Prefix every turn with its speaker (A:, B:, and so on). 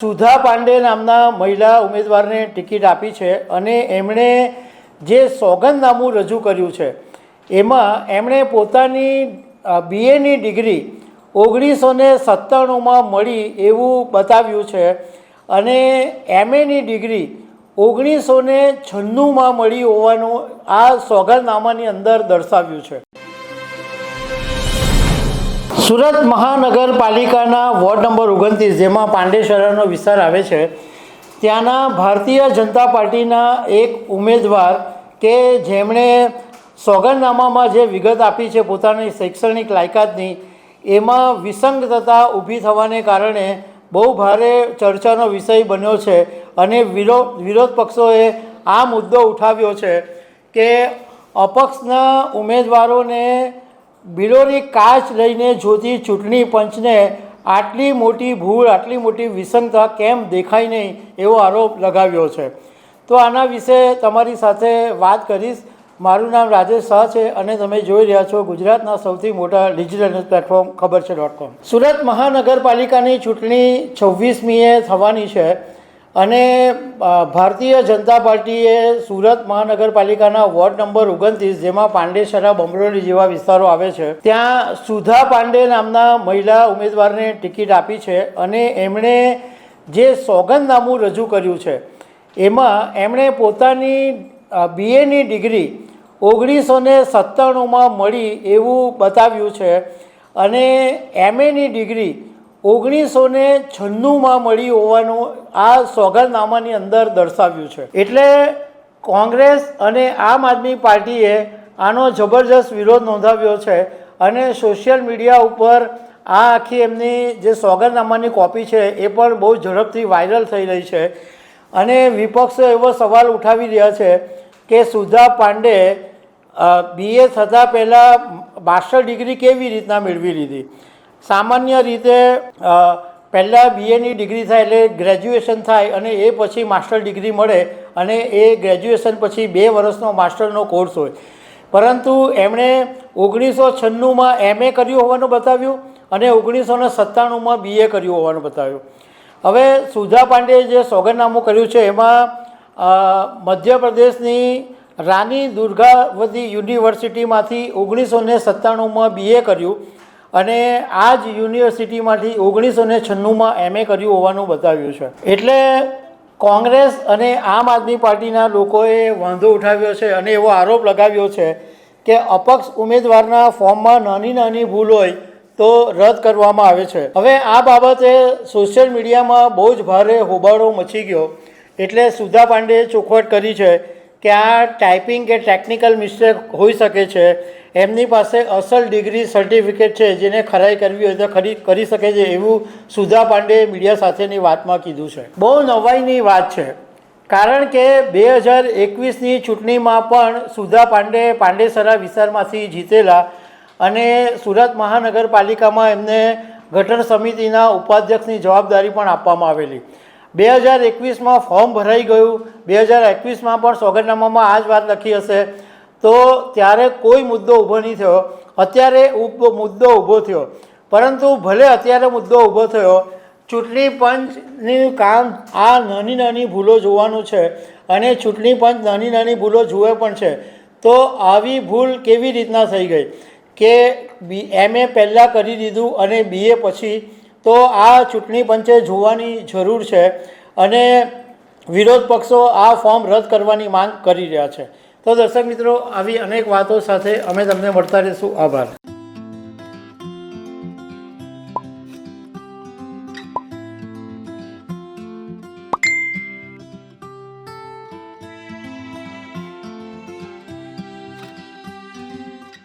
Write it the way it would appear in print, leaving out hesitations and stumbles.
A: સુધા પાંડે નામના મહિલા ઉમેદવારને ટિકિટ આપી છે અને એમણે જે સોગંદનામું રજૂ કર્યું છે એમાં એમણે પોતાની બીએની ડિગ્રી 1997માં મળી એવું બતાવ્યું છે અને એમએની ડિગ્રી 1996માં મળી હોવાનું આ સોગંદનામાની અંદર દર્શાવ્યું છે। સુરત મહાનગરપાલિકાના વોર્ડ નંબર 29 જેમાં પાંડેસરાનો વિસ્તાર આવે છે ત્યાંના ભારતીય જનતા પાર્ટીના એક ઉમેદવાર કે જેમણે સોગંદનામામાં જે વિગત આપી છે પોતાની શૈક્ષણિક લાયકાતની એમાં વિસંગતતા ઊભી થવાને કારણે બહુ ભારે ચર્ચાનો વિષય બન્યો છે અને વિરોધ પક્ષોએ આ મુદ્દો ઉઠાવ્યો છે કે અપક્ષના ઉમેદવારોને બિલોરી કાચ લઈને જોતી ચૂંટણી પંચને આટલી મોટી ભૂલ આટલી મોટી વિસંગતતા કેમ દેખાય નહીં એવો આરોપ લગાવ્યો છે। તો આના વિશે તમારી સાથે વાત કરીશ। મારું નામ રાજેશ શાહ છે અને તમે જોઈ રહ્યા છો ગુજરાતના સૌથી મોટા ડિજિટલ ન્યૂઝ પ્લેટફોર્મ ખબરછે.com। સુરત મહાનગરપાલિકાની ચૂંટણી 26મીએ થવાની છે અને ભારતીય જનતા પાર્ટીએ સુરત મહાનગરપાલિકાના વોર્ડ નંબર 29 જેમાં પાંડેસરા બમરોલી જેવા વિસ્તારો આવે છે ત્યાં સુધા પાંડે નામના મહિલા ઉમેદવારને ટિકિટ આપી છે અને એમણે જે સોગંદનામું રજૂ કર્યું છે એમાં એમણે પોતાની બીએની ડિગ્રી 1997માં મળી એવું બતાવ્યું છે અને એમએની ડિગ્રી 1996માં મળી હોવાનું આ સોગંદનામાની અંદર દર્શાવ્યું છે। એટલે કોંગ્રેસ અને આમ આદમી પાર્ટીએ આનો જબરજસ્ત વિરોધ નોંધાવ્યો છે અને સોશિયલ મીડિયા ઉપર આ આખી એમની જે સોગંદનામાની કોપી છે એ પણ બહુ ઝડપથી વાયરલ થઈ રહી છે અને વિપક્ષો એવો સવાલ ઉઠાવી રહ્યા છે કે સુધા પાંડે બીએ થતાં પહેલાં માસ્ટર ડિગ્રી કેવી રીતના મેળવી લીધી। સામાન્ય રીતે પહેલાં બીએની ડિગ્રી થાય એટલે ગ્રેજ્યુએશન થાય અને એ પછી માસ્ટર ડિગ્રી મળે અને એ ગ્રેજ્યુએશન પછી 2 વર્ષનો માસ્ટરનો કોર્સ હોય, પરંતુ એમણે 1996માં એમએ કર્યું હોવાનું બતાવ્યું અને 1997માં બીએ કર્યું હોવાનું બતાવ્યું। હવે સુધા પાંડેએ જે સોગંદનામું કર્યું છે એમાં મધ્યપ્રદેશની રાની દુર્ગાવતી યુનિવર્સિટીમાંથી 1997માં બીએ કર્યું અને આ જ યુનિવર્સિટીમાંથી 1996માં એમએ કર્યું હોવાનું બતાવ્યું છે। એટલે કોંગ્રેસ અને આમ આદમી પાર્ટીના લોકોએ વાંધો ઉઠાવ્યો છે અને એવો આરોપ લગાવ્યો છે કે અપક્ષ ઉમેદવારના ફોર્મમાં નાની નાની ભૂલ હોય તો રદ કરવામાં આવે છે। હવે આ બાબતે સોશિયલ મીડિયામાં બહુ જ ભારે હોબાળો મચી ગયો એટલે સુધા પાંડેએ ચોખવટ કરી છે કે આ ટાઈપિંગ કે ટેકનિકલ મિસ્ટેક હોઈ શકે છે, એમની પાસે અસલ ડિગ્રી સર્ટિફિકેટ છે જેને ખરાઈ કરવી હોય તો કરી શકે છે એવું સુધા પાંડેએ મીડિયા સાથેની વાતમાં કીધું છે। બહુ નવાઈની વાત છે કારણ કે 2021ની ચૂંટણીમાં પણ સુધા પાંડે પાંડેસરા વિસ્તારમાંથી જીતેલા અને સુરત મહાનગરપાલિકામાં એમને ગઠન સમિતિના ઉપાધ્યક્ષની જવાબદારી પણ આપવામાં આવેલી। 2021માં ફોર્મ ભરાઈ ગયું, 2021માં પણ સોગંદનામામાં આ જ વાત લખી હશે તો ત્યારે કોઈ મુદ્દો ઊભો નહીં થયો। અત્યારે મુદ્દો ઊભો થયો, પરંતુ ભલે અત્યારે મુદ્દો ઊભો થયો, ચૂંટણી પંચનું કામ આ નાની નાની ભૂલો જોવાનું છે અને ચૂંટણી પંચ નાની નાની ભૂલો જુએ પણ છે। તો આવી ભૂલ કેવી રીતના થઈ ગઈ કે એમએ પહેલાં કરી દીધું અને બીએ પછી, તો આ ચૂંટણી પંચે જોવાની જરૂર છે અને વિરોધ પક્ષો આ ફોર્મ રદ કરવાની માંગ કરી રહ્યા છે। તો દર્શક મિત્રો, આવી અનેક વાતો સાથે અમે તમને મળતા રહીશું। આભાર।